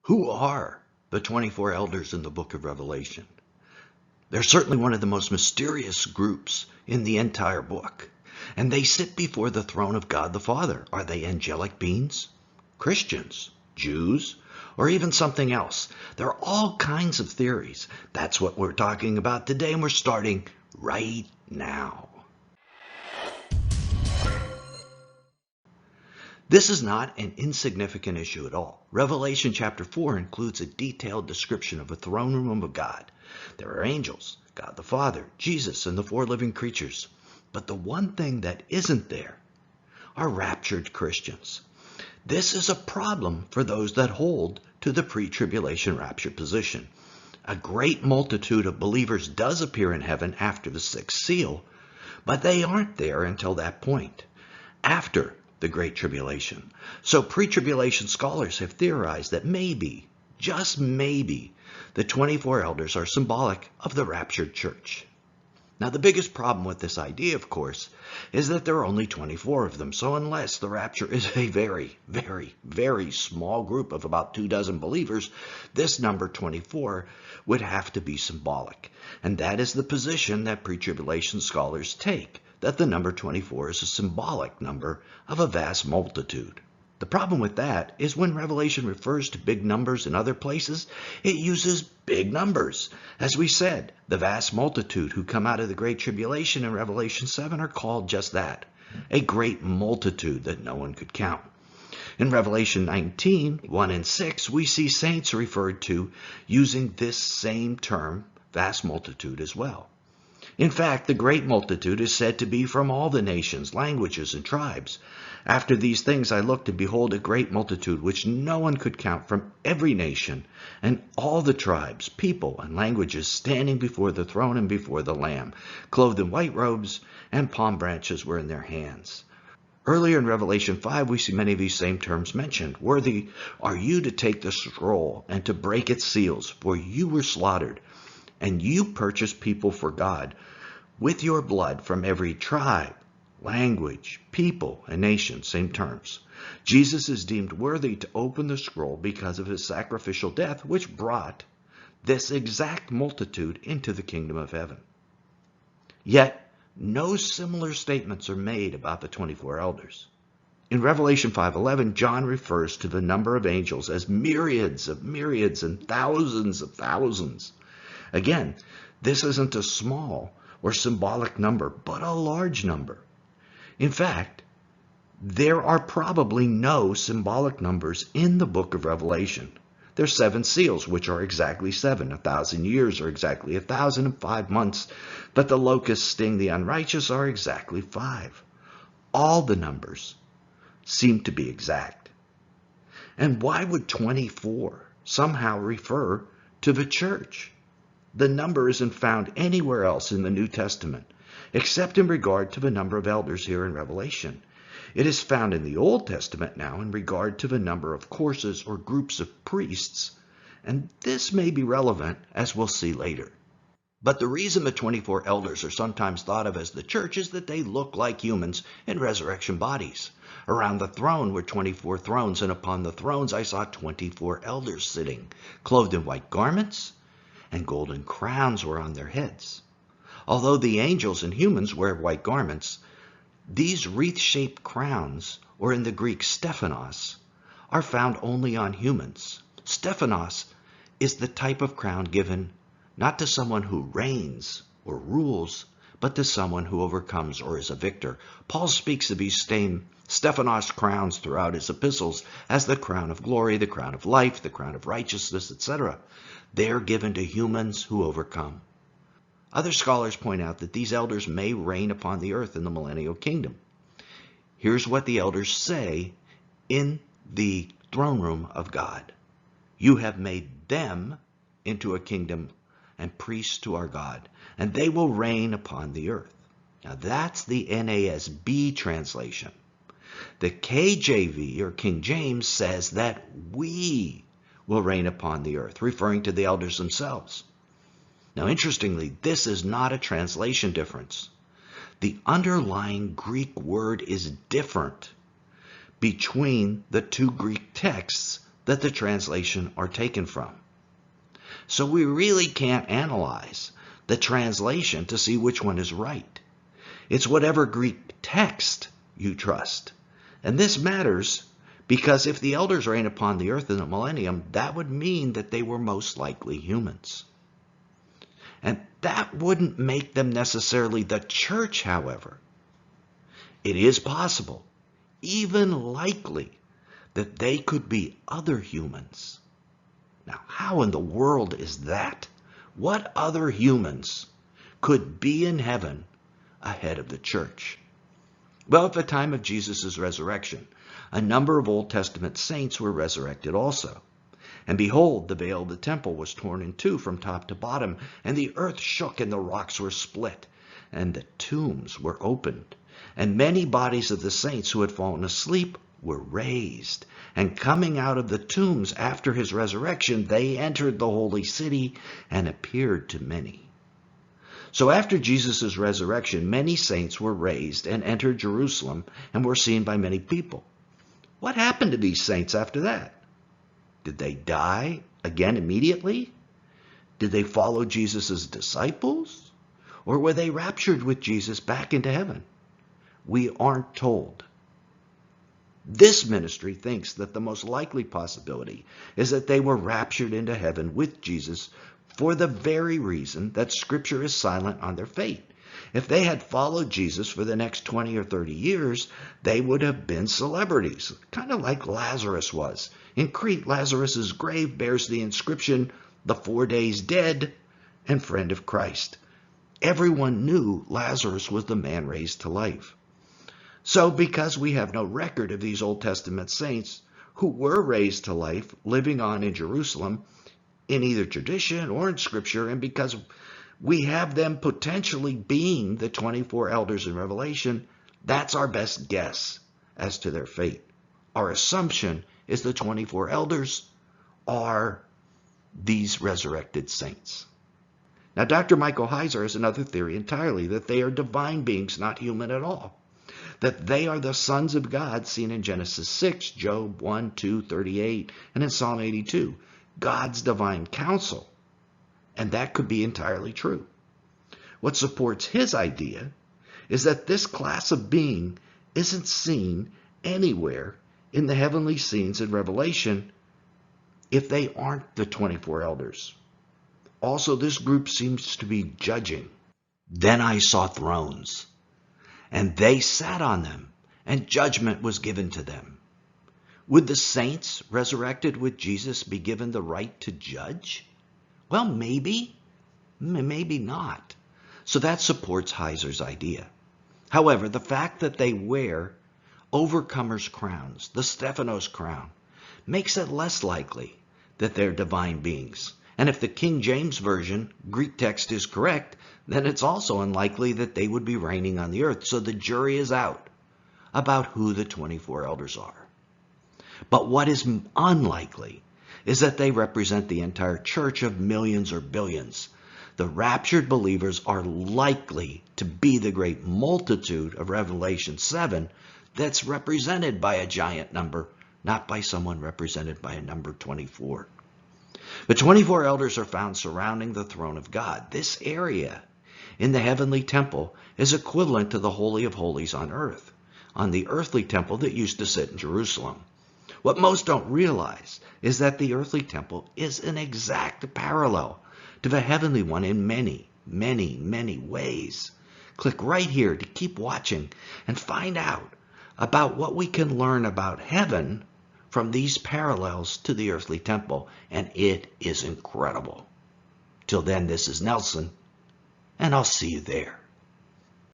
Who are the 24 elders in the book of Revelation? They're certainly one of the most mysterious groups in the entire book. And they sit before the throne of God the Father. Are they angelic beings, Christians, Jews, or even something else? There are all kinds of theories. That's what we're talking about today, and we're starting right now. This is not an insignificant issue at all. Revelation chapter 4 includes a detailed description of a throne room of God. There are angels, God the Father, Jesus, and the four living creatures. But the one thing that isn't there are raptured Christians. This is a problem for those that hold to the pre-tribulation rapture position. A great multitude of believers does appear in heaven after the sixth seal, but they aren't there until that point, after the Great Tribulation. So pre-tribulation scholars have theorized that maybe, just maybe, the 24 elders are symbolic of the raptured church. Now, the biggest problem with this idea, of course, is that there are only 24 of them. So unless the rapture is a very, very, very small group of about 24 believers, this number 24 would have to be symbolic. And that is the position that pre-tribulation scholars take, that the number 24 is a symbolic number of a vast multitude. The problem with that is when Revelation refers to big numbers in other places, it uses big numbers. As we said, the vast multitude who come out of the Great Tribulation in Revelation 7 are called just that, a great multitude that no one could count. In Revelation 19, 1 and 6, we see saints referred to using this same term, vast multitude, as well. In fact, the great multitude is said to be from all the nations, languages, and tribes. After these things I looked, and behold, a great multitude, which no one could count, from every nation, and all the tribes, people, and languages, standing before the throne and before the Lamb, clothed in white robes, and palm branches were in their hands. Earlier in Revelation 5, we see many of these same terms mentioned. Worthy are you to take the scroll and to break its seals, for you were slaughtered, and you purchased people for God with your blood from every tribe, language, people, and nation, same terms. Jesus is deemed worthy to open the scroll because of his sacrificial death, which brought this exact multitude into the kingdom of heaven. Yet, no similar statements are made about the 24 elders. In Revelation 5:11, John refers to the number of angels as myriads of myriads and thousands of thousands. Again, this isn't a small or symbolic number, but a large number. In fact, there are probably no symbolic numbers in the book of Revelation. There's 7 seals, which are exactly 7. 1,000 years are exactly 1,005 months, but the locusts sting the unrighteous are exactly 5. All the numbers seem to be exact. And why would 24 somehow refer to the church? The number isn't found anywhere else in the New Testament, except in regard to the number of elders here in Revelation. It is found in the Old Testament now in regard to the number of courses or groups of priests, and this may be relevant, as we'll see later. But the reason the 24 elders are sometimes thought of as the church is that they look like humans in resurrection bodies. Around the throne were 24 thrones, and upon the thrones I saw 24 elders sitting, clothed in white garments, and golden crowns were on their heads. Although the angels and humans wear white garments, these wreath-shaped crowns, or in the Greek stephanos, are found only on humans. Stephanos is the type of crown given not to someone who reigns or rules, but to someone who overcomes or is a victor. Paul speaks of these same Stephanos crowns throughout his epistles as the crown of glory, the crown of life, the crown of righteousness, etc. They are given to humans who overcome. Other scholars point out that these elders may reign upon the earth in the millennial kingdom. Here's what the elders say in the throne room of God. You have made them into a kingdom and priests to our God, and they will reign upon the earth. Now that's the NASB translation. The KJV, or King James, says that we will reign upon the earth, referring to the elders themselves. Now, interestingly, this is not a translation difference. The underlying Greek word is different between the two Greek texts that the translation are taken from. So we really can't analyze the translation to see which one is right. It's whatever Greek text you trust. And this matters because if the elders reign upon the earth in the millennium, that would mean that they were most likely humans. And that wouldn't make them necessarily the church, however. It is possible, even likely, that they could be other humans. Now, how in the world is that? What other humans could be in heaven ahead of the church? Well, at the time of Jesus' resurrection, a number of Old Testament saints were resurrected also. And behold, the veil of the temple was torn in two from top to bottom, and the earth shook, and the rocks were split, and the tombs were opened. And many bodies of the saints who had fallen asleep were raised. And coming out of the tombs after his resurrection, they entered the holy city and appeared to many. So after Jesus' resurrection, many saints were raised and entered Jerusalem and were seen by many people. What happened to these saints after that? Did they die again immediately? Did they follow Jesus' disciples? Or were they raptured with Jesus back into heaven? We aren't told. This ministry thinks that the most likely possibility is that they were raptured into heaven with Jesus for the very reason that Scripture is silent on their fate. If they had followed Jesus for the next 20 or 30 years, they would have been celebrities, kind of like Lazarus was. In Crete, Lazarus' grave bears the inscription, "The 4 days dead and friend of Christ." Everyone knew Lazarus was the man raised to life. So because we have no record of these Old Testament saints who were raised to life living on in Jerusalem in either tradition or in Scripture, and because we have them potentially being the 24 elders in Revelation, that's our best guess as to their fate. Our assumption is the 24 elders are these resurrected saints. Now, Dr. Michael Heiser has another theory entirely, that they are divine beings, not human at all. That they are the sons of God seen in Genesis 6, Job 1, 2, 38, and in Psalm 82. God's divine counsel. And that could be entirely true. What supports his idea is that this class of being isn't seen anywhere in the heavenly scenes in Revelation if they aren't the 24 elders. Also, this group seems to be judging. Then I saw thrones, and they sat on them, and judgment was given to them. Would the saints resurrected with Jesus be given the right to judge? Well, maybe, maybe not. So that supports Heiser's idea. However, the fact that they wear overcomers' crowns, the Stephanos crown, makes it less likely that they're divine beings. And if the King James Version Greek text is correct, then it's also unlikely that they would be reigning on the earth. So the jury is out about who the 24 elders are. But what is unlikely is that they represent the entire church of millions or billions. The raptured believers are likely to be the great multitude of Revelation 7 that's represented by a giant number, not by someone represented by a number 24. The 24 elders are found surrounding the throne of God. This area in the heavenly temple is equivalent to the Holy of Holies on earth, on the earthly temple that used to sit in Jerusalem. What most don't realize is that the earthly temple is an exact parallel to the heavenly one in many, many, many ways. Click right here to keep watching and find out about what we can learn about heaven from these parallels to the earthly temple, and it is incredible. Till then, this is Nelson, and I'll see you there.